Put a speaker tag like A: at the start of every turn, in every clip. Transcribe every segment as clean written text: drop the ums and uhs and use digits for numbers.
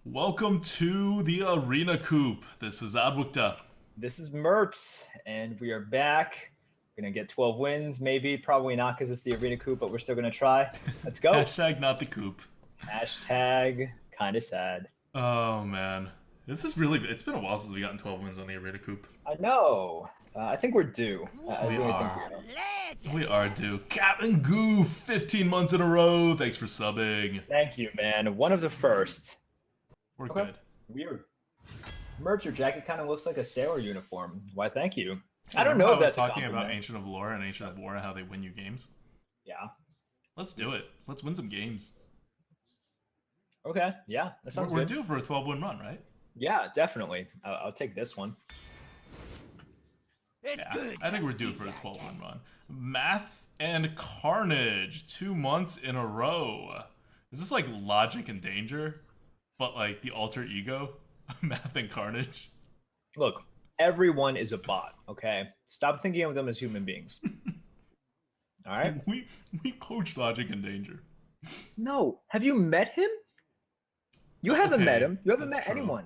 A: Welcome to the Arena Coop. This is ADWCTA.
B: This is Merps, and we are back. We're going to get 12 wins, maybe. Probably not because it's the Arena Coop, but we're still going to try. Let's go.
A: Hashtag not the coop.
B: Hashtag kind of sad.
A: Oh, man. This is really... It's been a while since we gotten 12 wins on the Arena Coop.
B: I know. I think we're due.
A: We are due. Captain Goof, 15 months in a row. Thanks for subbing.
B: Thank you, man. One of the first.
A: We're good.
B: Weird. Merps, your jacket kind of looks like a sailor uniform. Why, thank you.
A: Yeah,
B: I don't know if that's
A: talking about Ancient of Lore and Ancient of War and how they win you games.
B: Yeah.
A: Let's do it. Let's win some games.
B: Okay. Yeah, that sounds good.
A: We're due for a 12-win run, right?
B: Yeah, definitely. I'll take this one.
A: I think we're due for a 12-win run. Math and Carnage, 2 months in a row. Is this like Logic and Danger, but like the alter ego? Math and Carnage.
B: Look, everyone is a bot, okay? Stop thinking of them as human beings. All right?
A: We coach Logic and Danger.
B: No. Have you met him? You haven't met him. You haven't met
A: true.
B: anyone.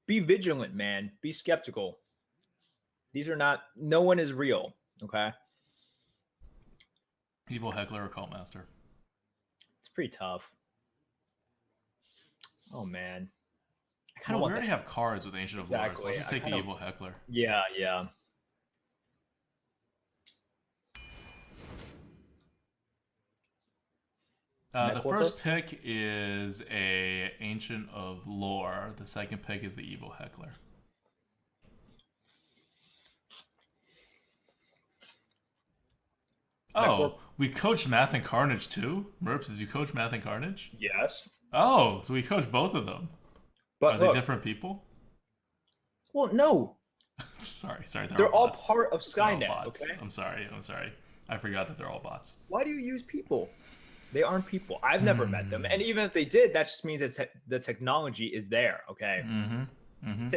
B: Be vigilant, man. Be skeptical. These are not... No one is real, okay?
A: Evil Heckler or Cult Master.
B: It's pretty tough. Oh, man. I kind of
A: we already have cards with Ancient of Lore, so let's just take the Evil Heckler.
B: Yeah, yeah.
A: The first pick is a Ancient of Lore. The second pick is the Evil Heckler. Oh, we coached Math and Carnage too? Merps, did you coach Math and Carnage?
B: Yes.
A: Oh, so we coached both of them. But are they different people?
B: Well, no.
A: sorry.
B: They're all part of Skynet, okay?
A: I'm sorry. I forgot that they're all bots.
B: Why do you use people? They aren't people. I've never met them. And even if they did, that just means that the technology is there, okay?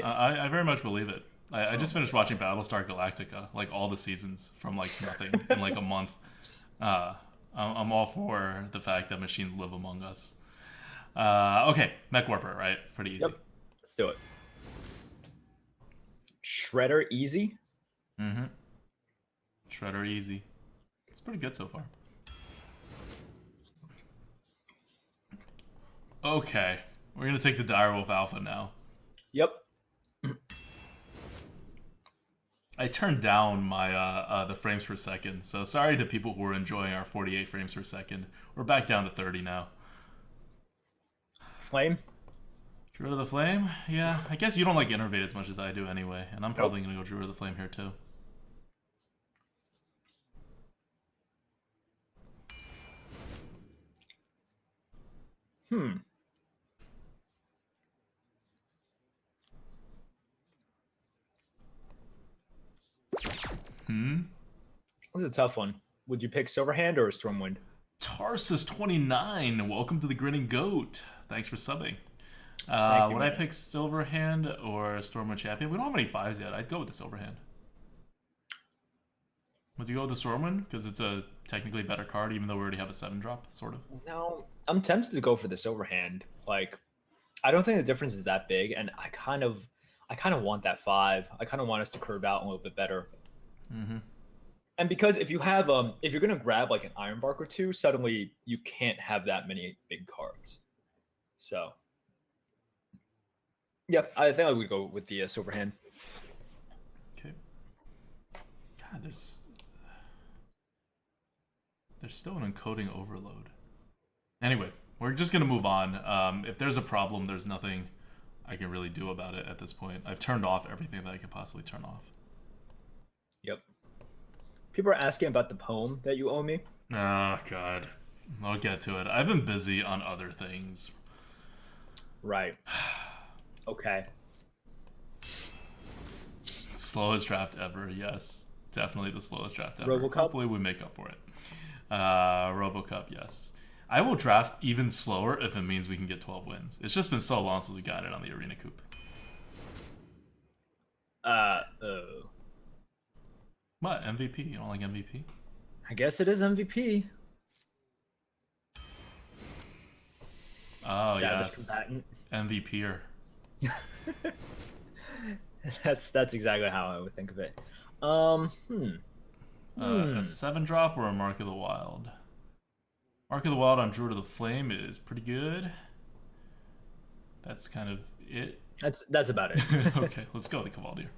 A: I very much believe it. I just finished watching Battlestar Galactica, like all the seasons from like nothing in like a month. I'm all for the fact that machines live among us. Okay, Mech Warper, right? Pretty easy.
B: Yep. Let's do it. Shredder easy?
A: Shredder easy. It's pretty good so far. Okay, we're gonna take the Direwolf Alpha now.
B: Yep.
A: I turned down my the frames per second, so sorry to people who were enjoying our 48 frames per second. We're back down to 30 now.
B: Flame?
A: Druid of the Flame? Yeah, I guess you don't like Innervate as much as I do anyway, and I'm probably gonna go Druid of the Flame here too.
B: This is a tough one. Would you pick Silverhand or Stormwind?
A: Tarsus29, welcome to the Grinning Goat. Thanks for subbing. Would I pick Silverhand or Stormwind Champion? We don't have any 5s yet. I'd go with the Silverhand. Would you go with the Stormwind? Because it's a technically better card, even though we already have a 7-drop, sort of.
B: No, I'm tempted to go for the Silverhand. Like, I don't think the difference is that big, and I kind of want that 5. I kind of want us to curve out a little bit better. And because if you have if you're gonna grab like an Ironbark or 2, suddenly you can't have that many big cards. So, yeah, I think I would go with the Silverhand.
A: Okay. God, there's still an encoding overload. Anyway, we're just gonna move on. If there's a problem, there's nothing I can really do about it at this point. I've turned off everything that I can possibly turn off.
B: Yep. People are asking about the poem that you owe me.
A: Oh, God. I'll get to it. I've been busy on other things.
B: Right. Okay.
A: Slowest draft ever, yes. Definitely the slowest draft ever.
B: RoboCup?
A: Hopefully we make up for it. RoboCup, yes. I will draft even slower if it means we can get 12 wins. It's just been so long since we got it on the Arena Coop. What? MVP? You don't like MVP?
B: I guess it is MVP.
A: Oh
B: Savage
A: yes,
B: combatant.
A: MVP.
B: That's exactly how I would think of it. Um, hmm.
A: A 7-drop or a Mark of the Wild? Mark of the Wild on Druid of the Flame is pretty good. That's kind of it.
B: That's about it.
A: Okay, let's go with the Cavaldier.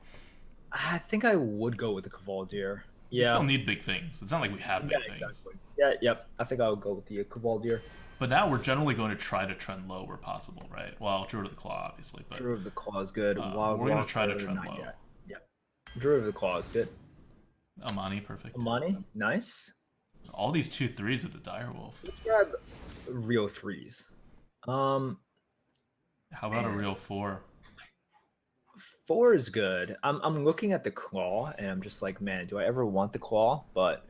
B: I think I would go with the Cavaldier.
A: We still
B: Yeah.
A: need big things. It's not like we have
B: Yeah,
A: big things.
B: exactly. Yeah, yep. I think I would go with the Cavaldier.
A: But now we're generally going to try to trend low where possible, right? Well, Druid of the Claw, obviously. But
B: Druid of the Claw is good.
A: we're going to try to trend low.
B: Yet. Yep. Druid of the Claw is good.
A: Amani, perfect.
B: Amani, nice.
A: All these 2/3 with the Direwolf.
B: Let's grab real 3s.
A: How about a real 4?
B: 4 is good. I'm looking at the Claw and I'm just like, man, do I ever want the Claw? But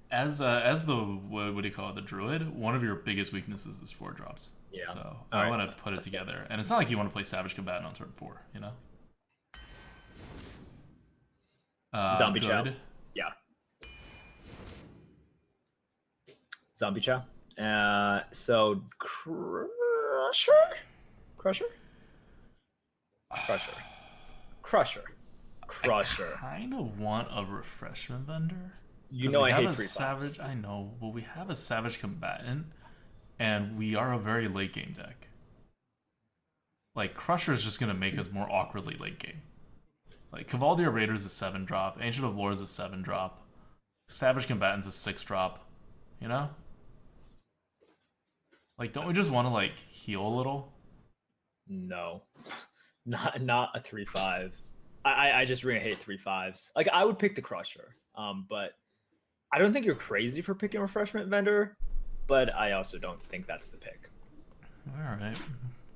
A: as the what do you call it, the Druid, one of your biggest weaknesses is 4-drops.
B: Yeah.
A: So I want to put it together, and it's not like you want to play Savage Combatant on turn 4, you know.
B: Zombie
A: good.
B: Chow. Yeah. Zombie Chow. So Crusher.
A: I kind of want a refreshment vendor.
B: You know I hate 3/5s.
A: Savage. I know, but we have a Savage Combatant, and we are a very late game deck. Like Crusher is just gonna make us more awkwardly late game. Like Cavaldier Raiders is a 7-drop, Ancient of Lore is a 7-drop, Savage Combatant's a 6-drop. You know? Like, don't we just want to like heal a little?
B: No, not a 3/5. I just really hate 3/5s. Like I would pick the Crusher, but I don't think you're crazy for picking Refreshment Vendor, but I also don't think that's the pick.
A: All right,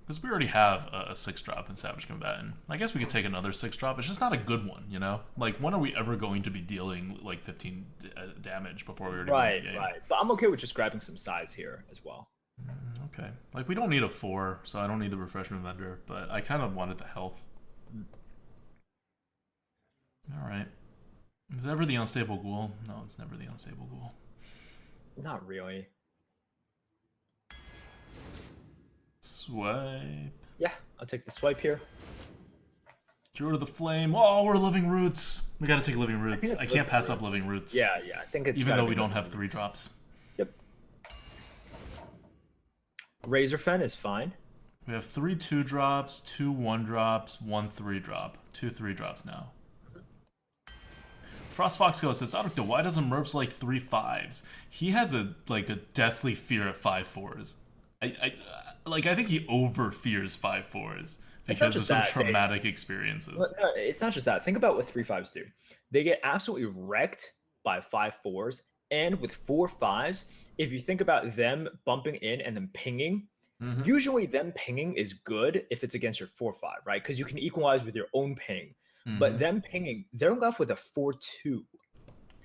A: because we already have a 6-drop in Savage Combatant. I guess we could take another 6-drop. It's just not a good one, you know. Like, when are we ever going to be dealing like 15 damage before we already win the game?
B: Right. But I'm okay with just grabbing some size here as well.
A: Okay, like we don't need a 4, so I don't need the Refreshment Vendor, but I kind of wanted the health. All right. Is it ever the Unstable Ghoul? No, it's never the Unstable Ghoul.
B: Not really.
A: Swipe.
B: Yeah, I'll take the swipe here.
A: Druid of the Flame. Oh, we're Living Roots. We gotta take Living Roots. I can't pass up Living Roots.
B: Yeah, I think it's
A: even though we don't have 3-drops.
B: Yep. Razorfen is fine.
A: We have 3 2-drops, 2 1-drops, 1 3-drop, 2 3-drops now. Frost Fox Ghost says, Adukta, why doesn't Merps like 3/5s? He has a deathly fear at 5/4s. I think he over fears 5/4s because of some traumatic experiences.
B: No, it's not just that. Think about what 3/5s do. They get absolutely wrecked by 5/4s, and with 4/5s, if you think about them bumping in and then pinging, usually them pinging is good if it's against your 4/5, right? Because you can equalize with your own ping. But them pinging, they're left with a 4/2.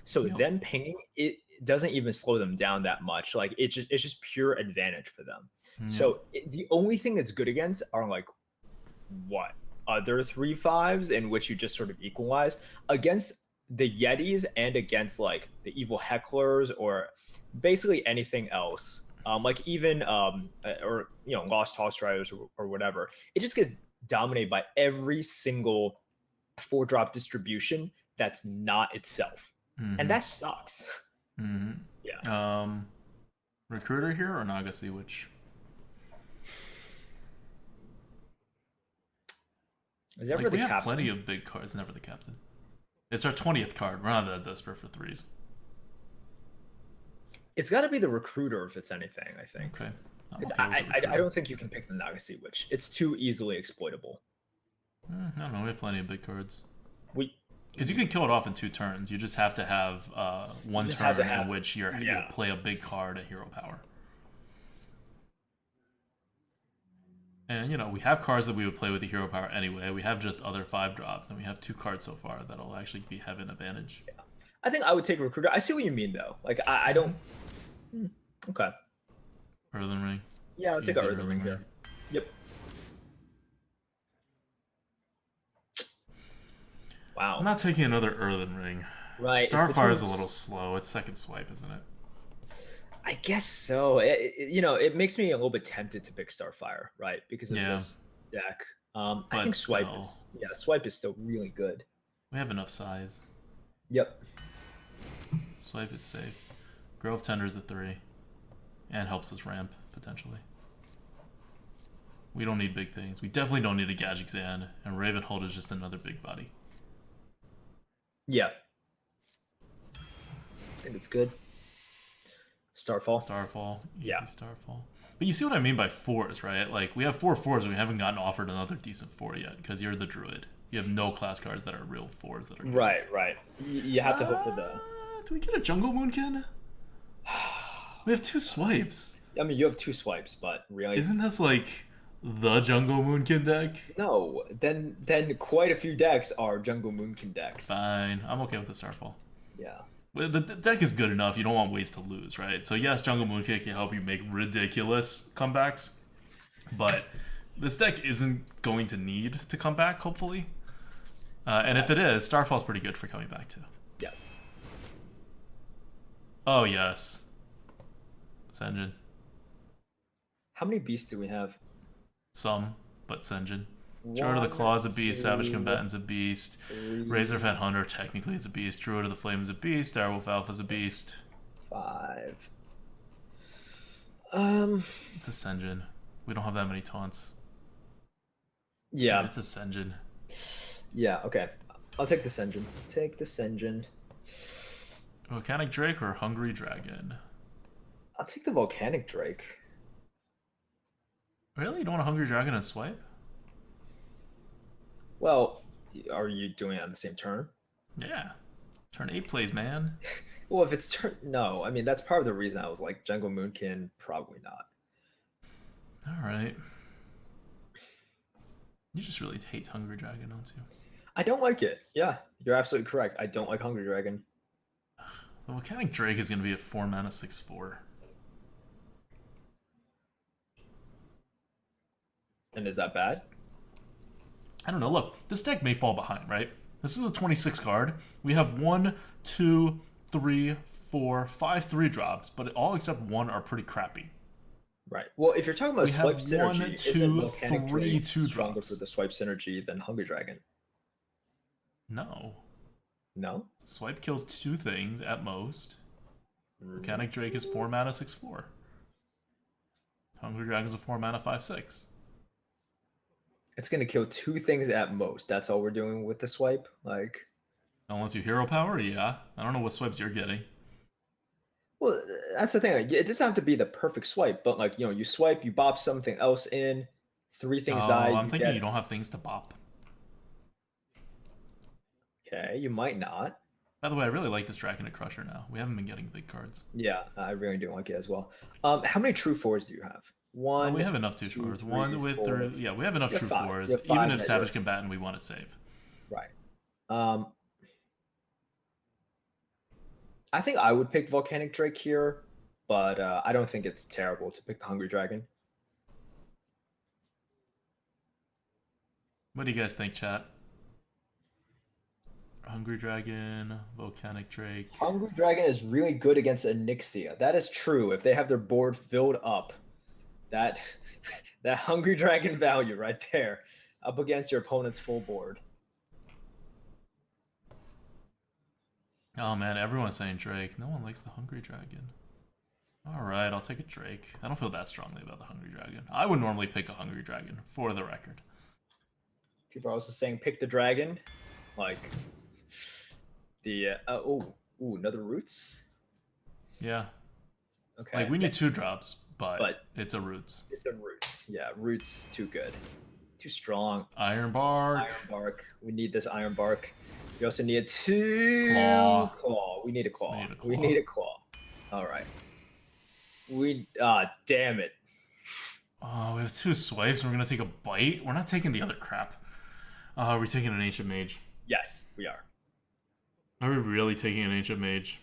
B: So them pinging, it doesn't even slow them down that much. Like it's just pure advantage for them. So the only thing that's good against are like what other 3/5s in which you just sort of equalize against the Yetis and against like the evil hecklers or basically anything else. Like even or Lost House Riders or whatever. It just gets dominated by every single 4-drop distribution that's not itself. And that sucks. Yeah.
A: Recruiter here or Naga Sea Witch?
B: Is ever
A: we
B: the
A: have
B: captain?
A: plenty of big cards, never the captain. It's our 20th card. We're not that desperate for 3s.
B: It's got to be the recruiter if it's anything, I think.
A: Okay.
B: I don't think you can pick the Naga Sea Witch. It's too easily exploitable.
A: I don't know. We have plenty of big cards. Because you can kill it off in 2 turns. You just have to have one turn in which you play a big card at hero power. And, we have cards that we would play with the hero power anyway. We have just other 5-drops, and we have 2 cards so far that'll actually have an advantage.
B: Yeah. I think I would take Recruiter. I see what you mean, though. Like, I don't... Okay.
A: Earthen Ring.
B: Yeah, I'll take Earthen Ring here. Yep. Wow.
A: I'm not taking another Earthen Ring.
B: Right.
A: Starfire is a little slow. It's second swipe, isn't it?
B: I guess so. It makes me a little bit tempted to pick Starfire, right? Because of
A: Yeah,
B: this deck. I
A: but
B: think
A: still,
B: Swipe is still really good.
A: we have enough size.
B: Yep.
A: Swipe is safe. Grove Tender's a 3. And helps us ramp, potentially. We don't need big things. We definitely don't need a Gadget Xan, and Ravenhold is just another big body.
B: Yeah. I think it's good. Starfall.
A: Easy Starfall. But you see what I mean by 4s, right? Like, we have 4/4s and we haven't gotten offered another decent 4 yet, because you're the Druid. You have no class cards that are real 4s that are good.
B: Right. You have to hope for the...
A: Do we get a Jungle Moonkin? We have 2 swipes.
B: I mean, you have 2 swipes, but really...
A: Isn't this, like, the Jungle Moonkin deck?
B: No, then quite a few decks are Jungle Moonkin decks.
A: Fine. I'm okay with the Starfall.
B: Yeah.
A: The deck is good enough. You don't want ways to lose, right? So yes, Jungle Mooncake can help you make ridiculous comebacks, but this deck isn't going to need to come back, hopefully. And if it is, Starfall's pretty good for coming back too.
B: Yes.
A: Oh yes, Senjin.
B: How many beasts do we have?
A: Some, but Senjin. Druid of the Claw is a beast, Savage Combatant's a beast, Razorfan Hunter technically is a beast, Druid of the Flame is a beast, Direwolf Alpha is a beast.
B: 5.
A: It's a Senjin. We don't have that many taunts.
B: Yeah.
A: Dude, it's a Senjin.
B: Yeah, okay. I'll take the Senjin. Take the Senjin.
A: Volcanic Drake or Hungry Dragon?
B: I'll take the Volcanic Drake.
A: Really? You don't want a Hungry Dragon and swipe?
B: Well, are you doing it on the same turn?
A: Yeah. Turn 8 plays, man.
B: Well, if it's turn... No, I mean, that's part of the reason I was like, Jungle Moonkin, probably not.
A: Alright. You just really hate Hungry Dragon, don't you?
B: I don't like it. Yeah, you're absolutely correct. I don't like Hungry Dragon.
A: The Volcanic Drake is going to be a 4 mana 6/4.
B: And is that bad?
A: I don't know. Look, this deck may fall behind, right? This is a 26 card. We have 1, 2, 3, 4, 5 3-drops, but all except 1 are pretty crappy.
B: Right. Well, if you're talking about
A: we
B: swipe
A: have
B: synergy,
A: 1, 2,
B: isn't Volcanic
A: 3
B: Drake
A: 2
B: stronger
A: drops.
B: for the swipe synergy than Hungry Dragon?
A: No.
B: No?
A: Swipe kills 2 things at most. Volcanic Drake is 4 mana 6/4. Hungry Dragon is a 4 mana 5/6.
B: It's gonna kill 2 things at most. That's all we're doing with the swipe. Like,
A: unless you hero power, yeah. I don't know what swipes you're getting.
B: well, that's the thing. Like, it doesn't have to be the perfect swipe, but like, you swipe, you bop something else in, 3 things die.
A: I'm thinking you don't have things to bop.
B: Okay, you might not.
A: By the way, I really like this Dragon Crusher now. We haven't been getting big cards.
B: Yeah, I really do like it as well. How many true 4s do you have? One.
A: We have enough 2/4s. 1 with 3. Yeah, we have enough true 4s.
B: You have 5
A: Even if
B: that
A: Savage
B: you're-
A: Combatant we want to save.
B: Right. I think I would pick Volcanic Drake here, but I don't think it's terrible to pick the Hungry Dragon.
A: What do you guys think, chat? Hungry Dragon, Volcanic Drake.
B: Hungry Dragon is really good against Onyxia. That is true. If they have their board filled up, that Hungry Dragon value right there up against your opponent's full board.
A: Oh man, everyone's saying Drake. No one likes the Hungry Dragon. Alright, I'll take a Drake. I don't feel that strongly about the Hungry Dragon. I would normally pick a Hungry Dragon, for the record.
B: People are also saying pick the dragon. Like the another Roots.
A: Yeah.
B: Okay.
A: Like we need 2-drops, but it's a Roots.
B: It's a Roots. Yeah, Roots too good. Too strong.
A: Iron Bark.
B: Iron Bark. We need this Iron Bark. We also need a 2 claw. We need a claw. We need a claw. All right. Damn it.
A: Oh, we have 2 swipes. We're gonna take a bite. We're not taking the other crap. Are we taking an Ancient Mage?
B: Yes, we are.
A: Are we really taking an Ancient Mage?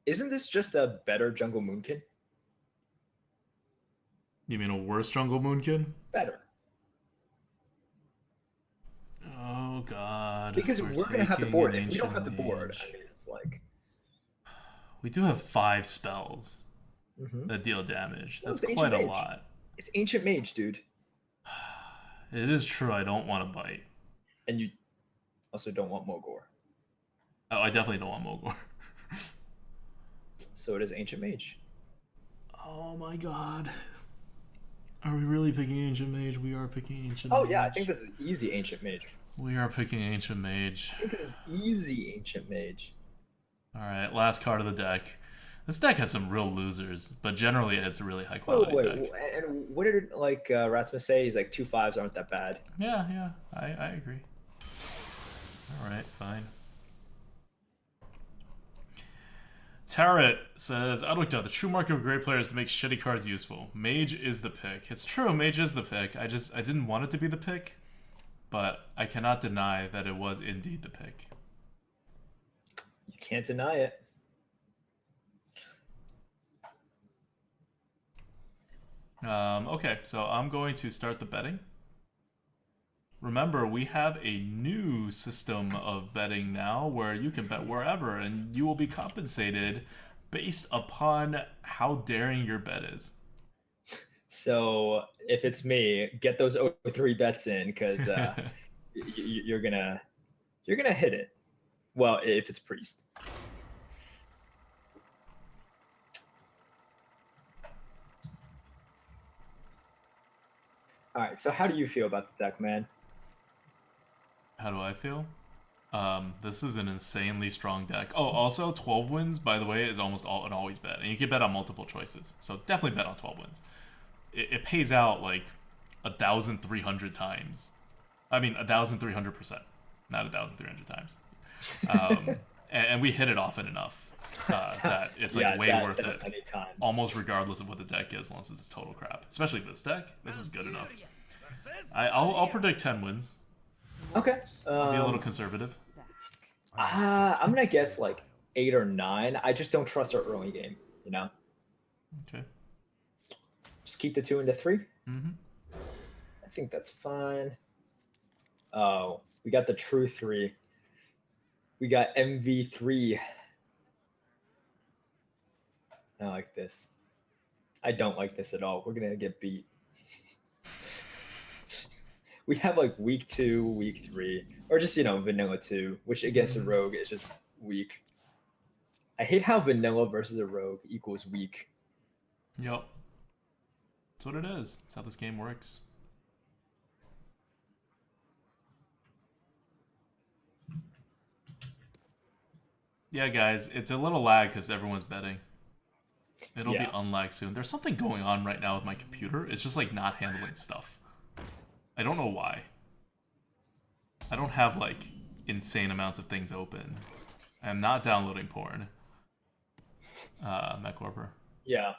B: Isn't this just a better Jungle Moonkin?
A: You mean a worse Jungle Moonkin?
B: Better.
A: Oh god.
B: Because we're gonna have the board. If we don't have the board, I mean, it's like
A: We do have 5 spells
B: Mm-hmm.
A: that deal damage.
B: Well,
A: That's
B: it's
A: quite
B: Ancient
A: a
B: Mage.
A: lot.
B: It's Ancient Mage, dude.
A: It is true. I don't want to bite.
B: And you also don't want Mogor.
A: Oh, I definitely don't want Mogor.
B: So it is Ancient Mage.
A: Oh my god. Are we really picking Ancient Mage? We are picking Ancient
B: Oh
A: Mage.
B: yeah, I think this is easy Ancient Mage.
A: We are picking Ancient Mage.
B: I think this is easy Ancient Mage.
A: Alright, last card of the deck. This deck has some real losers, but generally it's a really high quality deck.
B: And what did Ratsma say? He's like 2/5s aren't that bad.
A: Yeah, I agree. Alright, fine. Tarot says, ADWCTA, the true mark of a great player is to make shitty cards useful. Mage is the pick. It's true, Mage is the pick. I didn't want it to be the pick, but I cannot deny that it was indeed the pick.
B: You can't deny it.
A: Okay, so I'm going to start the betting. Remember, we have a new system of betting now where you can bet wherever and you will be compensated based upon how daring your bet is.
B: So if it's me, get those 0-3 bets in because you're gonna hit it. Well, if it's Priest. All right. So how do you feel about the deck, man?
A: How do I feel? This is an insanely strong deck. Oh, also 12 wins, by the way, is almost an always bet, and you can bet on multiple choices. So definitely bet on 12 wins. It pays out like 1,300 times. I mean 1,300%, not 1,300 times. And we hit it often enough that it's like way worth it. Almost regardless of what the deck is, unless it's total crap. Especially this deck, this is good enough. I'll predict 10 wins.
B: Okay.
A: I'll be a little conservative.
B: I'm gonna guess like 8 or 9. I just don't trust our early game, you know.
A: Okay.
B: Just keep the 2 into 3.
A: Mm-hmm.
B: I think that's fine. Oh, we got the true 3. We got MV3. I like this. I don't like this at all. We're gonna get beat. We have like week 2, week 3, or just vanilla 2, which against a rogue is just weak. I hate how vanilla versus a rogue equals weak.
A: Yep. That's what it is. That's how this game works. Yeah, guys, it's a little lag because everyone's betting. It'll be unlag soon. There's something going on right now with my computer. It's just like not handling stuff. I don't know why. I don't have like insane amounts of things open. I'm not downloading porn. Mech Warper.
B: Yeah.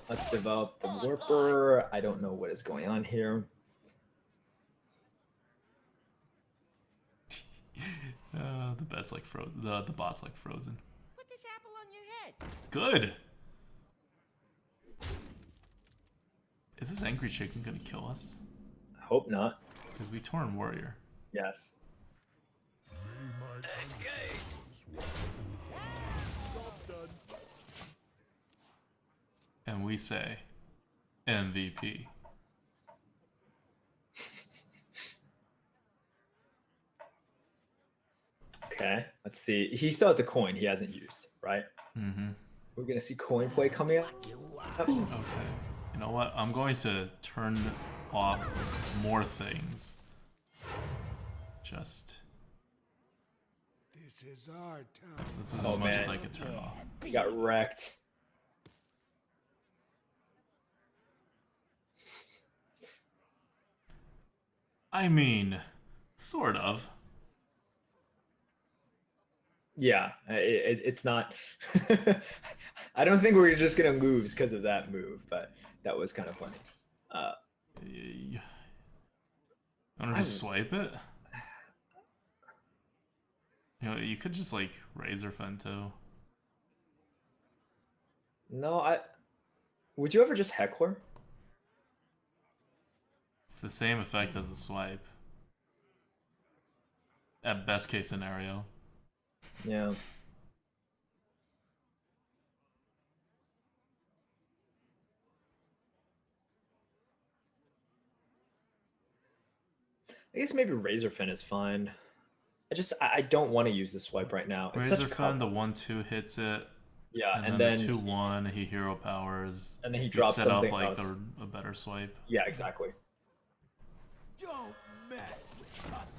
B: Let's develop the Warper. I don't know what is going on here.
A: The bet's like frozen. The bot's like frozen.
C: Put this apple on your head.
A: Good. Is this angry chicken gonna kill us?
B: I hope not.
A: Because we Torn Warrior.
B: Yes.
A: And we say MVP.
B: Okay, let's see. He still has the coin he hasn't used, right?
A: Mm-hmm.
B: We're gonna see coin play coming up.
A: Okay. You know what? I'm going to turn off more things. Just.
D: This is our time.
A: This is as much as I can turn off.
B: He got wrecked.
A: I mean, sort of.
B: Yeah, it's not. I don't think we're just gonna lose because of that move, but that was kind of funny.
A: You want to just swipe it? You know, you could just like Razor Fen too.
B: No, would you ever just Heckler?
A: It's the same effect as a swipe. At best case scenario.
B: Yeah. I guess maybe Razorfin is fine. I don't want to use the swipe right now. It's such a
A: Razorfin, the 1/2 hits it,
B: yeah,
A: and then the 2/1 he hero powers.
B: and then he
A: You
B: drops
A: set up
B: something
A: like
B: else.
A: a better swipe.
B: Yeah, exactly.
C: Don't mess with us.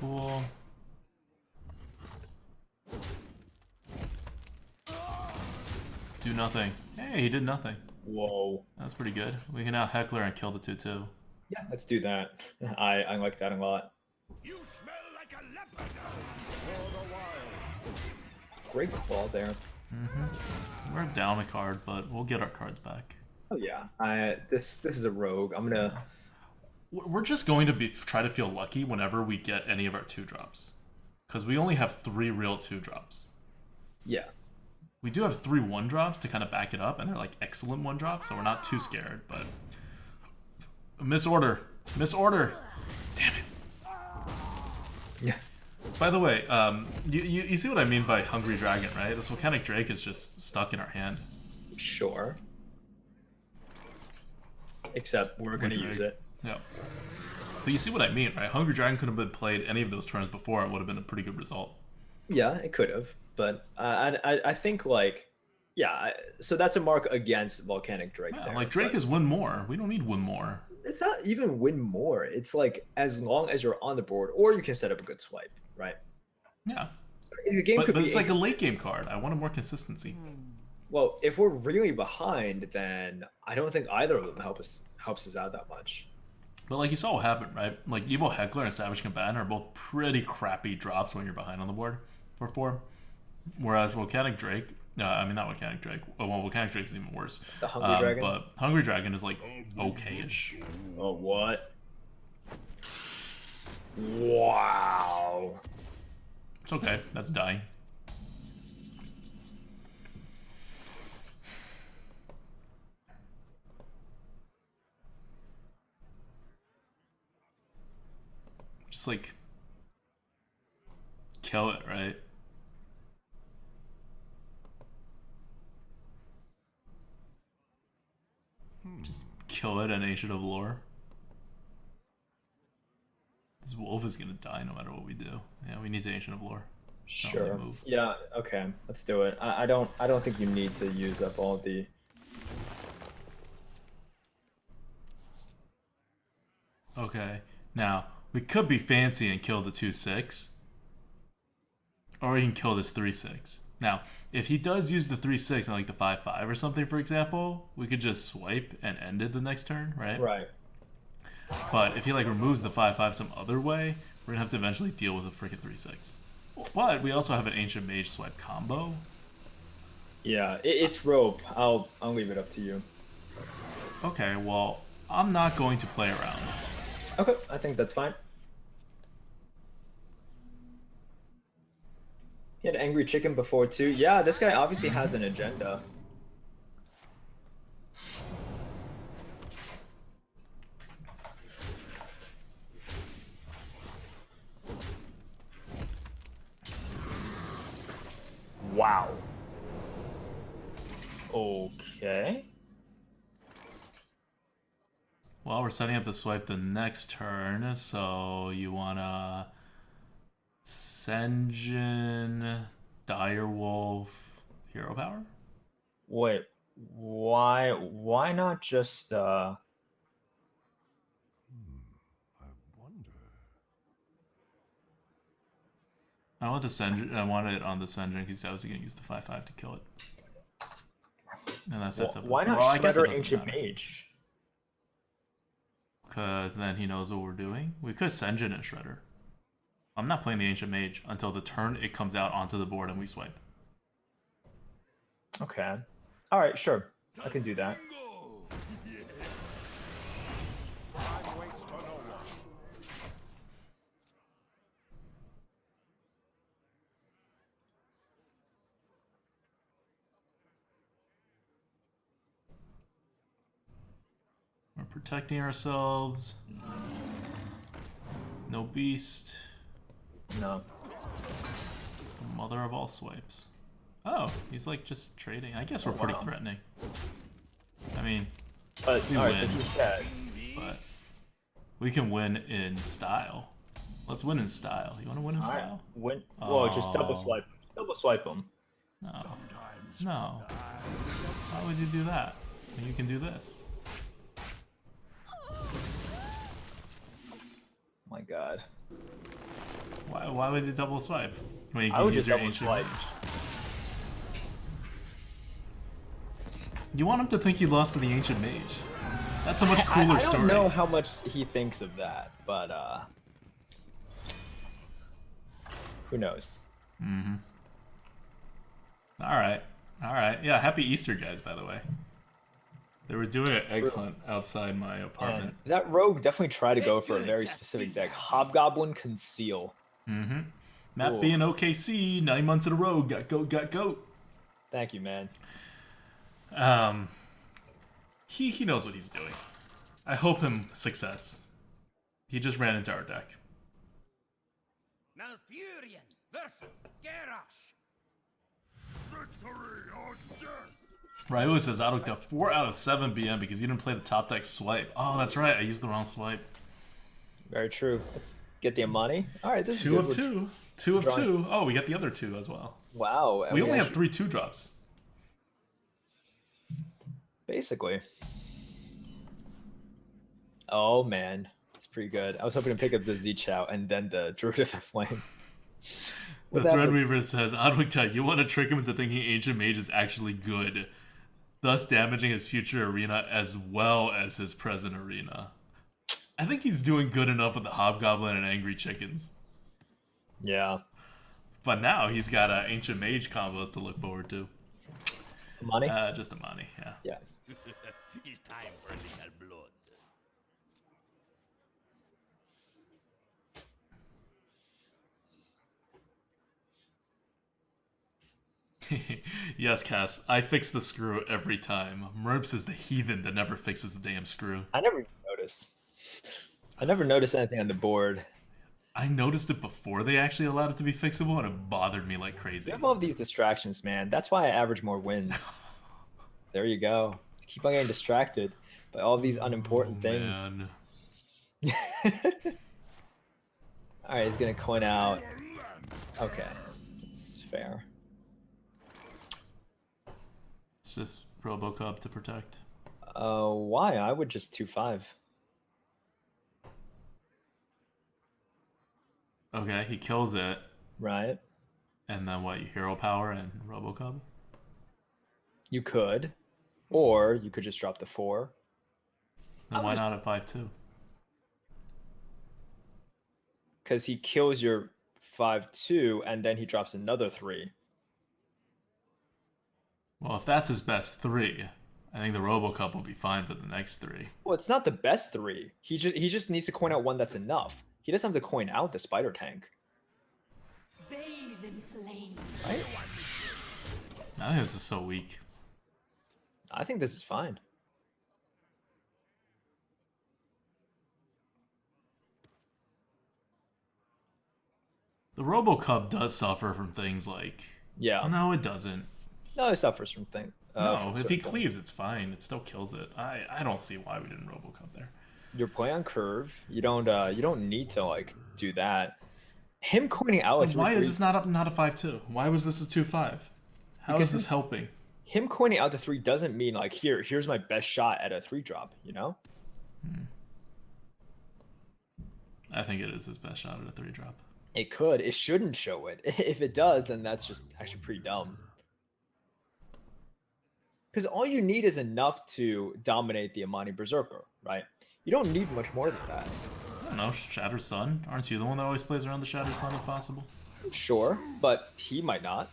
A: Cool. Do nothing. Hey, he did nothing.
B: Whoa.
A: That's pretty good. We can now heckler and kill the 2/2.
B: Yeah, let's do that. I like that a lot.
C: You smell like a leopard for the wild.
B: Great claw there.
A: We're down a card, but we'll get our cards back.
B: Oh yeah. This is a rogue. I'm gonna.
A: We're just going to try to feel lucky whenever we get any of our 2-drops, because we only have 3 real 2-drops.
B: Yeah.
A: We do have 3 1-drops to kind of back it up, and they're like excellent 1-drops, so we're not too scared. But misorder. Damn it.
B: Yeah.
A: By the way, you see what I mean by Hungry Dragon, right? This Volcanic Drake is just stuck in our hand.
B: Sure. Except we're gonna use it.
A: Yeah. But you see what I mean, right? Hungry Dragon could have been played any of those turns before. It would have been a pretty good result.
B: Yeah, it could have, but I think like, yeah. So that's a mark against Volcanic Drake.
A: Yeah,
B: there,
A: like Drake
B: but
A: is win more. We don't need win more.
B: it's not even win more. It's like as long as you're on the board, or you can set up a good swipe, right?
A: Yeah.
B: So the game
A: But
B: could be
A: it's like a late game card. I wanted more consistency.
B: well, if we're really behind, then I don't think either of them helps us out that much.
A: But like you saw what happened, right? Like Evil Heckler and Savage Combatant are both pretty crappy drops when you're behind on the board for 4. Whereas Volcanic Drake, I mean not Volcanic Drake. Well, Volcanic Drake is even worse.
B: The Hungry Dragon.
A: But Hungry Dragon is like okay-ish.
B: Oh what? Wow.
A: It's okay. That's dying. Just like kill it, right? Just kill it and Ancient of Lore. This wolf is gonna die no matter what we do. Yeah, we need the Ancient of Lore.
B: Sure.
A: Move.
B: Yeah. Okay. Let's do it. I don't think you need to use up all the.
A: Okay. Now we could be fancy and kill the 2/6, or we can kill this 3/6. Now, if he does use the 3/6 and like the 5/5 or something, for example, we could just swipe and end it the next turn, right?
B: Right.
A: But if he like removes the 5/5 some other way, we're gonna have to eventually deal with a freaking 3/6. But we also have an Ancient Mage swipe combo.
B: Yeah. It's rope. I'll leave it up to you.
A: Okay, well, I'm not going to play around.
B: Okay. I think that's fine. He had Angry Chicken before too. Yeah, this guy obviously has an agenda. Wow. Okay.
A: Well, we're setting up to swipe the next turn, so you wanna Senjin, Direwolf, Hero Power?
B: Wait. Why not just
D: I wonder.
A: I want the Senjin. I want it on the Senjin because I was gonna use the 5/5 to kill it. And that sets up.
B: why
A: this.
B: not
A: Well, I guess it
B: Shredder
A: doesn't
B: Ancient
A: matter.
B: Mage?
A: Because then he knows what we're doing. We could Senjin and Shredder. I'm not playing the Ancient Mage until the turn it comes out onto the board and we swipe.
B: Okay. All right, sure. I can do that.
D: Time waits for no one.
A: We're protecting ourselves. No beast.
B: No.
A: Mother of all swipes. Oh, he's like just trading. I guess we're pretty threatening. I mean,
B: But
A: we
B: all right,
A: win,
B: so he's dead.
A: but we can win in style. Let's win in style. You want to win in
B: All right.
A: style?
B: Win. Well, just double
A: Oh.
B: swipe. Double swipe him.
A: No. No. Why would you do that? When you can do this.
B: My God.
A: Why would you double swipe? When you
B: I
A: can
B: would
A: use
B: just
A: your
B: double
A: ancient
B: swipe.
A: mage? You want him to think you lost to the ancient mage. That's a much cooler
B: I
A: story.
B: don't know how much he thinks of that, but who knows?
A: Mm-hmm. Alright. Alright. Yeah, happy Easter, guys, by the way. They were doing an egg hunt outside my apartment.
B: And that rogue definitely tried to go for a very specific deck. Hobgoblin Conceal.
A: Mm-hmm. Matt
B: Ooh.
A: being OKC, 9 months in a row. Got goat, got goat.
B: Thank you, man.
A: He knows what he's doing. I hope him success. He just ran into our deck.
C: Malfurion versus Garrosh.
D: Victory or death!
A: Ryu says I looked up 4 out of 7 BM because you didn't play the top deck swipe. Oh, that's right. I used the wrong swipe.
B: Very true. Let's get the Amani. All right, this
A: Two
B: is
A: of
B: good.
A: two. Two of
B: drawing.
A: two. Oh, we got the other 2 as well.
B: Wow. and
A: We only have
B: actually-
A: 3 2-drops.
B: Basically. Oh man, it's pretty good. I was hoping to pick up the Z-Chow and then the Druid of the Flame.
A: The
B: Would that be-
A: Threadweaver says, ADWCTA, you want to trick him into thinking Ancient Mage is actually good, thus damaging his future arena as well as his present arena. I think he's doing good enough with the Hobgoblin and Angry Chickens.
B: Yeah.
A: But now he's got Ancient Mage combos to look forward to.
B: Money?
A: Just Amani, yeah.
B: Yeah.
C: It's time for a little blood.
A: Yes, Cass, I fix the screw every time. Merps is the heathen that never fixes the damn screw.
B: I never even noticed. I never noticed anything on the board.
A: I noticed it before they actually allowed it to be fixable, and it bothered me like crazy.
B: You have all of these distractions, man. That's why I average more wins. There you go. Keep on getting distracted by all these unimportant things.
A: Man.
B: All right, he's gonna coin out. Okay, that's fair.
A: It's just Robocop to protect.
B: Why? I would just 2-5.
A: Okay, he kills it,
B: Right?
A: and then what? You hero power and Robocop?
B: You could, or you could just drop the 4.
A: Then
B: I'm
A: why
B: just-
A: not at 5-2?
B: Because he kills your 5-2, and then he drops another 3.
A: Well, if that's his best 3, I think the Robocop will be fine for the next 3.
B: Well, it's not the best 3. He just needs to coin out one that's enough. He doesn't have to coin out the spider tank,
E: Bathe in flame.
B: right?
A: I think this is so weak.
B: I think this is fine.
A: The Robocop does suffer from things like...
B: Yeah.
A: No, it doesn't.
B: No, it suffers from things.
A: No, if he cleaves, it's fine. It still kills it. I don't see why we didn't Robocop there.
B: You're playing on curve. You don't need to like do that. Him coining out.
A: Like, why is this not a 5-2? Why was this a 2-5? How
B: Because
A: is this helping?
B: Him coining out the 3 doesn't mean like here's my best shot at a 3-drop. You know.
A: I think it is his best shot at a 3-drop.
B: It could. It shouldn't show it. If it does, then that's just actually pretty dumb. Because all you need is enough to dominate the Amani Berserker, right? You don't need much more than that.
A: I don't know, Shattered Sun? Aren't you the one that always plays around the Shattered Sun if possible?
B: Sure, but he might not.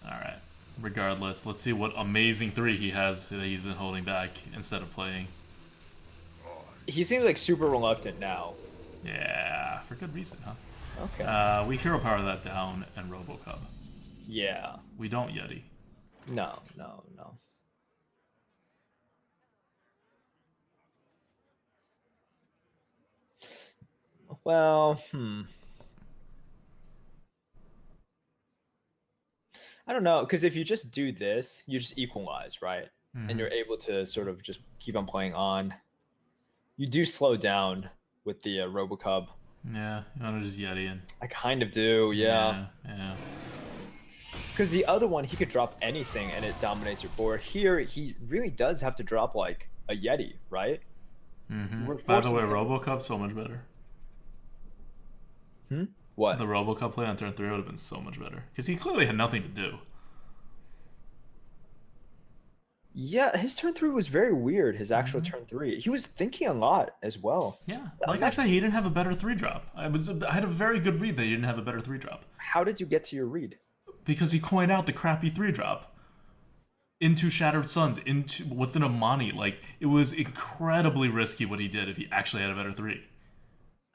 A: Alright. Regardless, let's see what amazing 3 he has that he's been holding back instead of playing.
B: He seems like super reluctant now.
A: Yeah, for good reason, huh?
B: Okay.
A: We hero power that down and Robocop.
B: Yeah.
A: We don't Yeti.
B: No. Well, I don't know, because if you just do this, you just equalize, right? And you're able to sort of just keep on playing on. You do slow down with the Robocub.
A: Yeah, you want to just Yeti in.
B: I kind of do, yeah.
A: Yeah.
B: Because the other one, he could drop anything and it dominates your board. Here, he really does have to drop like a Yeti, right?
A: By the way, Robocup's so much better.
B: What?
A: The Robocup play on turn 3 would have been so much better. Because he clearly had nothing to do.
B: Mm-hmm. Yeah, his turn 3 was very weird, his actual turn 3. He was thinking a lot as well.
A: Yeah, like I said, he didn't have a better 3-drop. I had a very good read that he didn't have a better 3-drop.
B: How did you get to your read?
A: Because he coined out the crappy 3-drop into Shattered Suns, within a Money. Like, it was incredibly risky what he did if he actually had a better 3.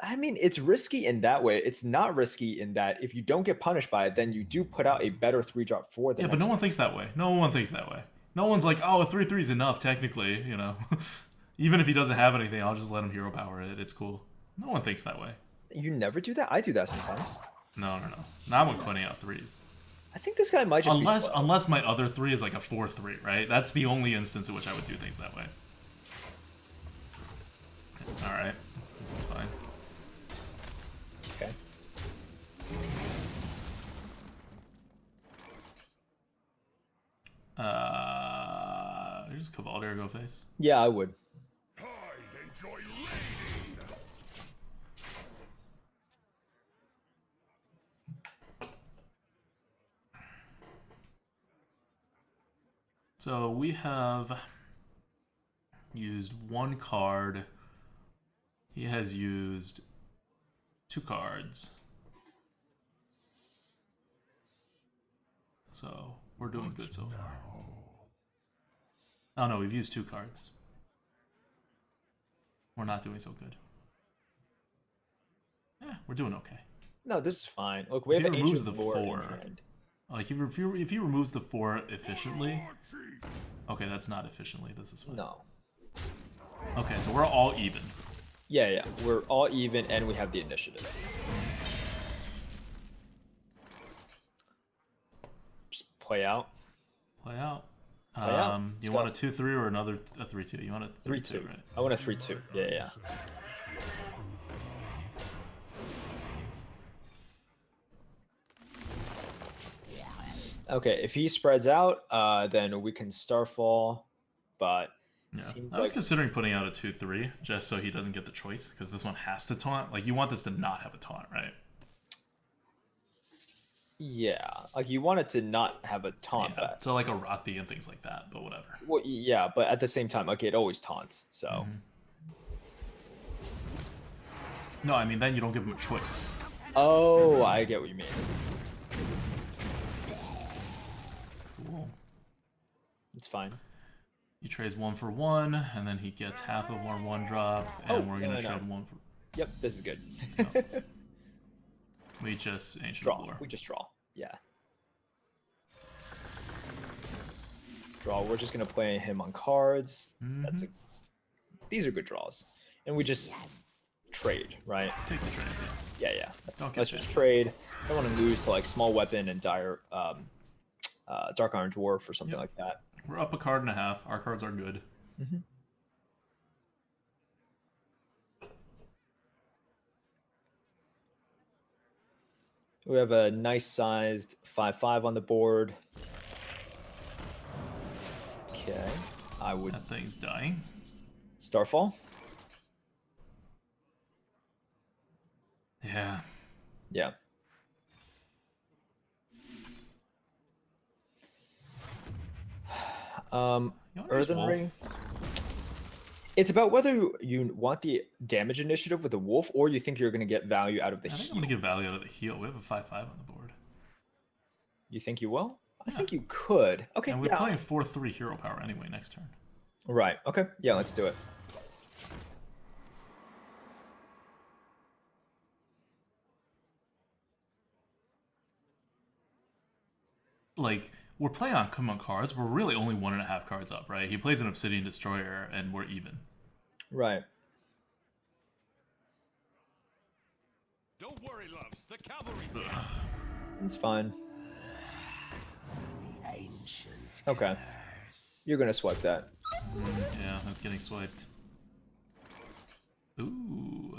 B: I mean, it's risky in that way. It's not risky in that if you don't get punished by it, then you do put out a better 3-drop for the
A: Yeah, but no one thinks that way. No one thinks that way. No one's like, oh, a 3/3 is enough, technically, you know. Even if he doesn't have anything, I'll just let him hero power it. It's cool. No one thinks that way.
B: You never do that? I do that sometimes.
A: No. Not when coining out 3s.
B: I think this guy might just
A: Unless my other 3 is like a 4/3, right? That's the only instance in which I would do things that way. Alright. This is fine.
B: Okay.
A: Just Cavaldier go face.
B: Yeah, I would.
C: I enjoy raiding.
A: So we have used 1 card. He has used 2 cards. So we're doing good so far. Oh no, we've used 2 cards. We're not doing so good. Yeah, we're doing okay.
B: No, this is fine. Look, we have an
A: removes
B: ancient
A: the
B: lore in
A: 4.
B: hand.
A: Like if he removes the 4 efficiently. Okay, that's not efficiently. This is fine.
B: No.
A: Okay, so we're all even.
B: Yeah. We're all even, and we have the initiative. Just play out.
A: Play out.
B: Play out.
A: You want a 2/3 or another a 3/2? You want a 3/2, right?
B: I want a 3/2. Yeah. Okay, if he spreads out, then we can Starfall, but
A: Yeah.
B: seems
A: I was
B: like
A: considering putting out a 2/3 just so he doesn't get the choice, because this one has to taunt. Like, you want this to not have a taunt, right?
B: yeah, like you want it to not have a taunt back.
A: So like a Rothy and things like that, but whatever.
B: Well, yeah, but at the same time, okay, it always taunts. So
A: No, I mean, then you don't give him a choice.
B: oh, I get what you mean.
A: Cool.
B: It's fine.
A: He trades 1 for 1, and then he gets half of 1 drop, and we're gonna trade 1 for.
B: Yep, this is good.
A: We just ancient
B: Draw.
A: lore.
B: We just draw. Yeah. Draw. We're just gonna play him on cards. That's these are good draws, and we just trade, right?
A: Take the trades, yeah.
B: Yeah.
A: Don't
B: Let's
A: get
B: just
A: it.
B: trade. Don't want to lose to like small weapon and dire Dark Iron Dwarf or something
A: Yep.
B: like that.
A: We're up a card and a half. Our cards are good.
B: We have a nice sized 5/5 on the board. Okay, I would
A: That thing's dying.
B: Starfall.
A: Yeah.
B: Yeah.
A: You want to just
B: Earthen
A: wolf?
B: Ring. It's about whether you want the damage initiative with a wolf or you think you're going to get value out of the
A: I think I'm
B: heal.
A: gonna get value out of the heal. We have a 5/5 on the board,
B: You think you will? I think you could. Okay,
A: and we're
B: yeah.
A: playing 4/3 hero power anyway next turn.
B: Right. Okay. Yeah, let's do it.
A: Like, we're playing on common cards. We're really only 1.5 cards up, right? He plays an Obsidian Destroyer, and we're even.
B: Right.
C: Don't worry, loves. The cavalry's here.
B: It's fine. Okay. You're gonna swipe that.
A: Yeah, that's getting swiped. Ooh.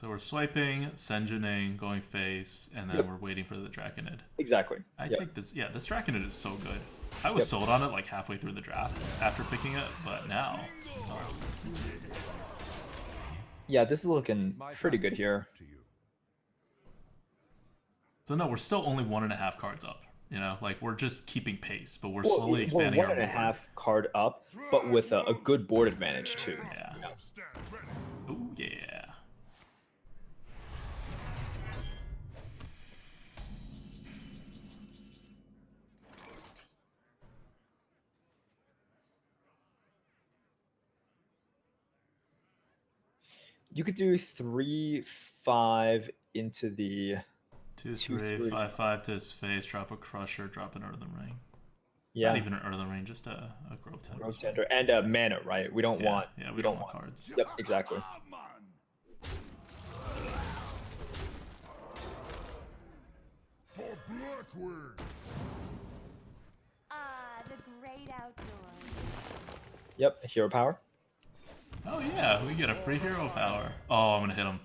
A: So we're swiping, Senjuning, going face, and then we're waiting for the Draconid.
B: Exactly.
A: I take this. Yeah, this Draconid is so good. I was sold on it like halfway through the draft after picking it, but now.
B: Yeah, this is looking pretty good here.
D: To you.
A: So no, we're still only 1.5 cards up. You know, like we're just keeping pace, but we're slowly expanding our board.
B: 1.5 card up, but with a good board advantage too.
A: Yeah.
C: Stand ready.
A: Oh yeah.
B: You could do 3-5 into the
A: 2-3, 5-5 to his face, drop a Crusher, drop an Earthen Ring.
B: yeah
A: Not even an Earthen Ring, just a Grove Tender.
B: Grove Tender and a mana, right? We don't want.
A: Yeah, we don't want cards.
B: Yep, exactly.
C: Come on.
D: For Blackwing.
E: Ah, the great outdoors.
B: Yep, hero power.
A: Oh yeah, we get a free hero power. Oh, I'm gonna hit him.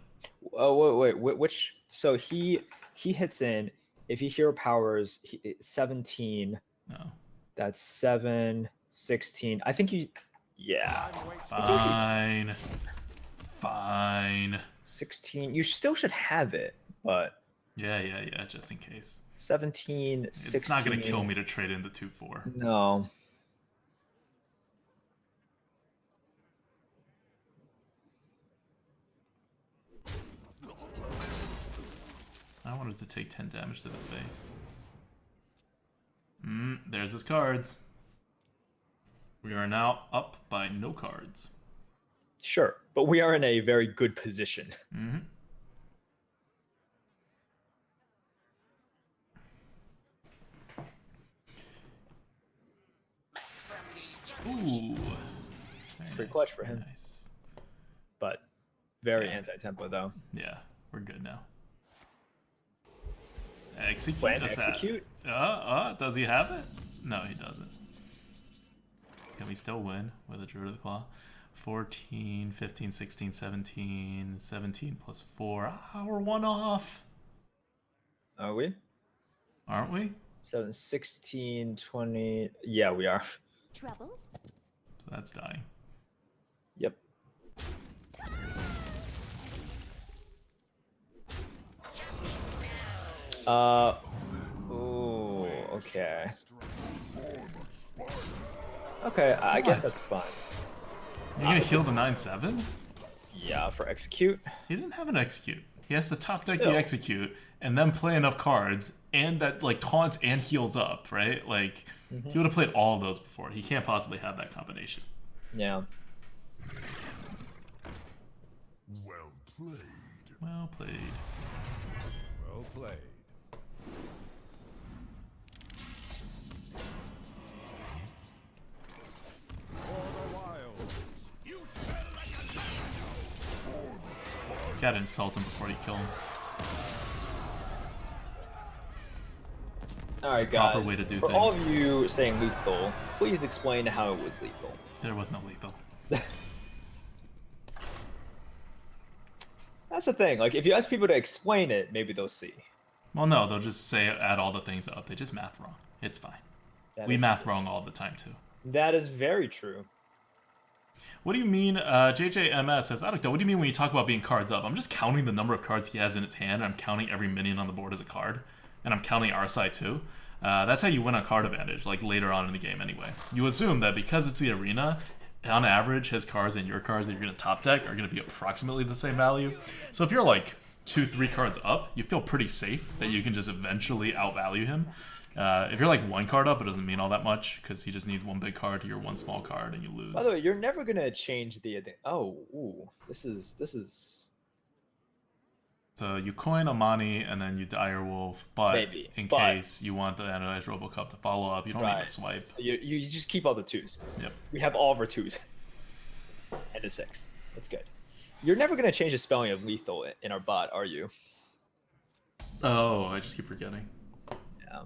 B: Oh wait, which? So he hits in. If he hero powers 17,
A: No.
B: that's 7, 16. I think you. Yeah,
A: Fine. Fine.
B: 16. You still should have it, but
A: Yeah, just in case.
B: 17, 16.
A: It's not gonna kill me to trade in the 2-4.
B: No.
A: I wanted to take 10 damage to the face. There's his cards. We are now up by no cards.
B: Sure, but we are in a very good position.
A: Ooh.
B: Pretty clutch for him.
A: Nice.
B: But very anti-tempo though.
A: Yeah, we're good now. Execute.
B: Plan
A: That's
B: execute.
A: That. Does he have it? No, he doesn't. Can we still win with a Druid of the Claw? 14, 15, 16, 17, 17 plus 4. We're one off.
B: Are we?
A: Aren't we?
B: 7, 16, 20. Yeah, we are.
E: Trouble?
A: So that's dying.
B: Yep. Ooh, okay. Okay, I guess
A: What?
B: that's fine.
A: You're gonna heal the 9/7?
B: Yeah, for execute.
A: He didn't have an execute. He has to top deck
B: Still.
A: the execute and then play enough cards and that like taunts and heals up, right? Like he would have played all of those before. He can't possibly have that combination.
B: Yeah.
D: Well played.
A: Well played.
D: Well played. For the wild.
C: You fell like a
A: Gotta insult him before you kill him.
B: All right,
A: the
B: guys.
A: proper way to do
B: for
A: things.
B: all of you saying lethal, please explain how it was lethal.
A: There was no lethal.
B: That's the thing. Like, if you ask people to explain it, maybe they'll see.
A: Well, no, they'll just say add all the things up. They just math wrong. It's fine.
B: That
A: We
B: is
A: math
B: true.
A: wrong all the time too.
B: That is very true.
A: What do you mean, JJMS says, Adukta, what do you mean when you talk about being cards up? I'm just counting the number of cards he has in his hand. I'm counting every minion on the board as a card. And I'm counting our side too. That's how you win on card advantage, like later on in the game anyway. You assume that because it's the arena, on average, his cards and your cards that you're going to top deck are going to be approximately the same value. So if you're like 2-3 cards up, you feel pretty safe that you can just eventually outvalue him. If you're like 1 card up, it doesn't mean all that much because he just needs 1 big card to your 1 small card and you lose.
B: By the way, you're never gonna change the. Oh, ooh, this is.
A: So you coin Amani and then you Direwolf, but
B: Maybe,
A: in
B: but-
A: case you want the Anodized Robocup to follow up, you don't need
B: Right.
A: to swipe.
B: So you just keep all the 2s.
A: Yep.
B: We have all of our 2s. And a 6. That's good. You're never gonna change the spelling of lethal in our bot, are you?
A: Oh, I just keep forgetting.
B: Yeah.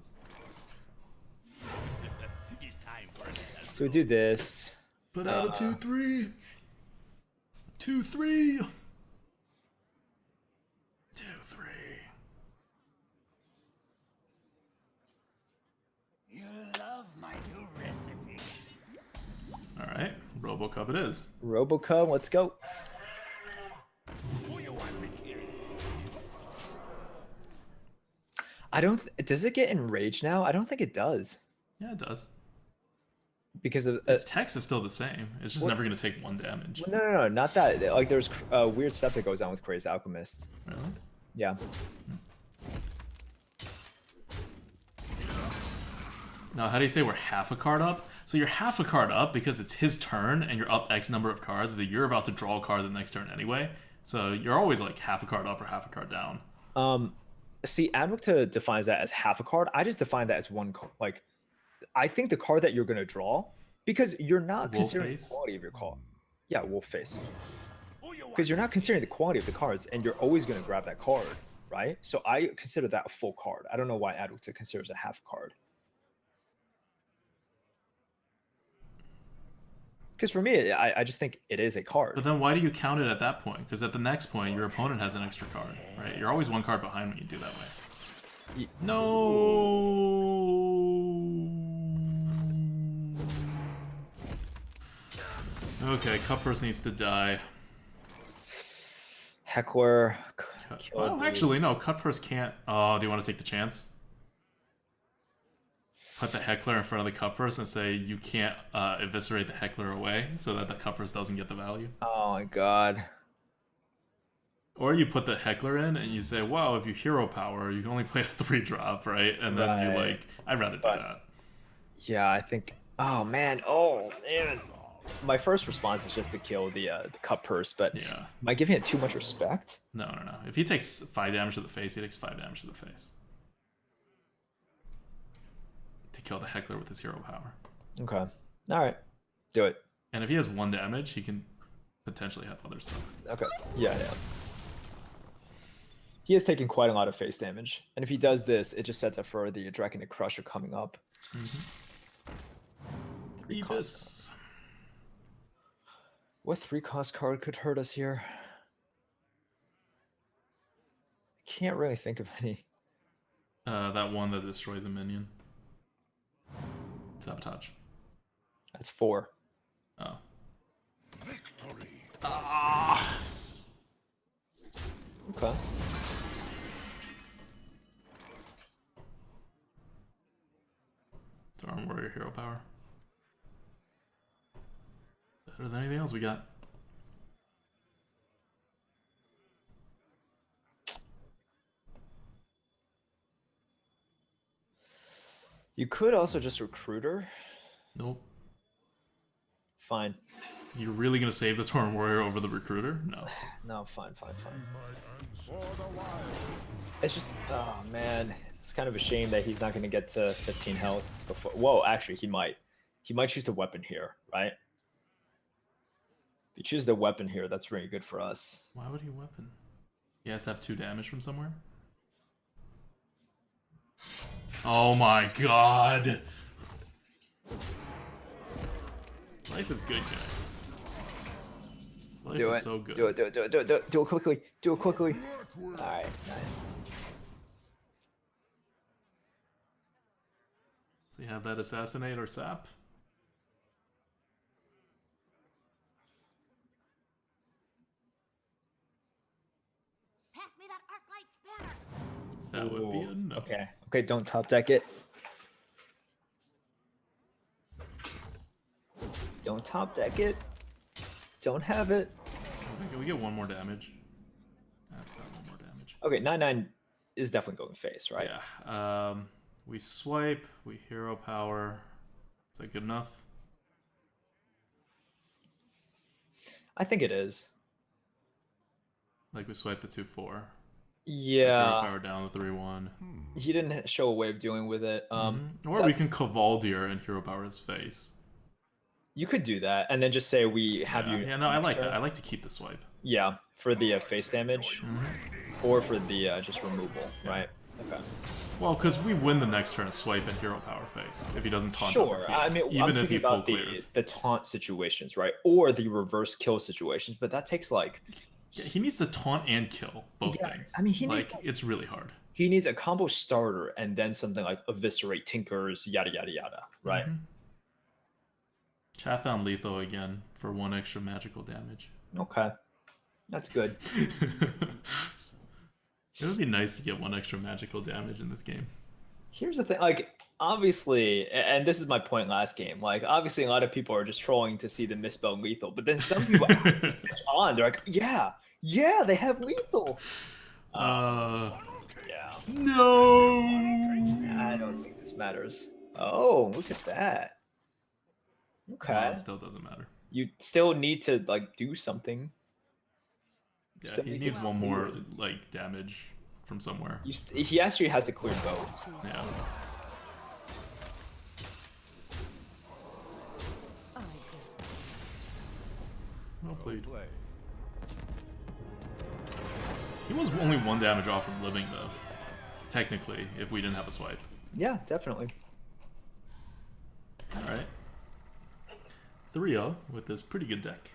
C: It's time for it.
B: So we do this.
A: Put out a 2-3. 2-3. 2-3.
C: You love my new recipe.
A: All right, RoboCup it is.
B: Robocub, let's go.
C: Who you want me here?
B: I don't. Does it get enraged now? I don't think it does
A: Yeah, it does.
B: because of.
A: Its text is still the same. It's just never gonna take 1 damage.
B: No, not that. Like there's weird stuff that goes on with Crazed Alchemist.
A: Really?
B: Yeah.
A: Now, how do you say we're half a card up? So you're half a card up because it's his turn and you're up X number of cards, but you're about to draw a card the next turn anyway. So you're always like half a card up or half a card down.
B: See, ADWCTA defines that as half a card. I just define that as one card. Like, I think the card that you're gonna draw, because you're not
A: Wolf
B: considering
A: face?
B: the quality of your card. Yeah, wolf face.
C: Who you want?
B: Because you're not considering the quality of the cards, and you're always gonna grab that card, right? So I consider that a full card. I don't know why ADWCTA considers a half a card. Because for me, I just think it is a card.
A: But then why do you count it at that point? Because at the next point, your opponent has an extra card, right? You're always 1 card behind when you do that way. No. Okay, Cup Purse needs to die.
B: Heckler.
A: Well, actually, no. Cut Purse can't. Oh, do you want to take the chance? Put the Heckler in front of the Cup Purse and say you can't eviscerate the Heckler away so that the Cup Purse doesn't get the value.
B: Oh my god.
A: Or you put the Heckler in and you say, wow, if you hero power, you can only play a 3-drop, right? And then you like, I'd rather do that.
B: Yeah, I think. Oh man. Oh man. My first response is just to kill the Cup Purse, but
A: Yeah.
B: am I giving it too much respect?
A: No. If he takes 5 damage to the face, he takes 5 damage to the face. To kill the Heckler with his hero power.
B: Okay. All right. Do it.
A: And if he has 1 damage, he can potentially have other stuff.
B: Okay. Yeah. He is taking quite a lot of face damage, and if he does this, it just sets up for the Dragon Crusher coming up.
A: Beavis.
B: What 3-cost card could hurt us here? I can't really think of any.
A: That one that destroys a minion. Sabotage.
B: That's 4.
A: Oh.
C: Victory.
B: Okay.
A: Storm Warrior hero power. Better than anything else we got.
B: You could also just Recruiter.
A: Nope.
B: Fine.
A: You're really gonna save the Storm Warrior over the Recruiter? No.
B: No, fine.
D: For the wild.
B: It's just, oh man, it's kind of a shame that he's not going to get to 15 health before. Whoa, actually, he might. He might choose the weapon here, right? If he chooses the weapon here, that's really good for us.
A: Why would he weapon? He has to have 2 damage from somewhere? Oh my god! Life is good, guys. Life
B: Do
A: is
B: it.
A: so good.
B: Do it. Do it quickly. Do it quickly. All right, nice.
A: So you have that assassinate or sap?
E: Pass me that arc light spanner.
A: That would be a no.
B: Okay, don't top deck it. Don't top deck it. Don't have it.
A: Can we get 1 more damage? That's not 1 more damage.
B: Okay, 9/9 is definitely going face, right?
A: Yeah. We swipe, we hero power. Is that good enough?
B: I think it is.
A: Like we swipe the 2-4. Hero
B: Yeah.
A: power down the 3-1.
B: He didn't show a way of dealing with it.
A: Or we
B: that's-
A: can Cavaldier and hero power his face.
B: You could do that, and then just say we have
A: Yeah,
B: you.
A: yeah, no, I like that. I like to keep the swipe.
B: Yeah, For the face damage, or for the just removal, right? Okay.
A: Well, because we win the next turn, swipe and hero power face if he doesn't taunt.
B: Sure.
A: Here,
B: I mean,
A: even
B: I'm
A: if he
B: thinking
A: full
B: about
A: clears.
B: the taunt situations, right? Or the reverse kill situations, but that takes like.
A: Yeah, he needs to taunt and kill both things.
B: I mean, he
A: like it's really hard.
B: He needs a combo starter and then something like eviscerate, tinkers, yada yada yada, right?
A: Chat found lethal again for 1 extra magical damage.
B: Okay, that's good.
A: It would be nice to get 1 extra magical damage in this game.
B: Here's the thing, like obviously, and this is my point last game. Like obviously, a lot of people are just trolling to see the misspelled lethal, but then some people catch on. They're like, yeah, they have lethal. Yeah.
A: No.
B: I don't think this matters. Oh, look at that. Okay.
A: No, it still doesn't matter.
B: You still need to like do something.
A: Yeah,
B: Still
A: he
B: need
A: needs
B: to-
A: one more like damage from somewhere.
B: He actually has to clear both.
A: Yeah. Well played. He was only 1 damage off from living though. Technically, if we didn't have a swipe.
B: Yeah, definitely.
A: Alright. 3-0 with this pretty good deck.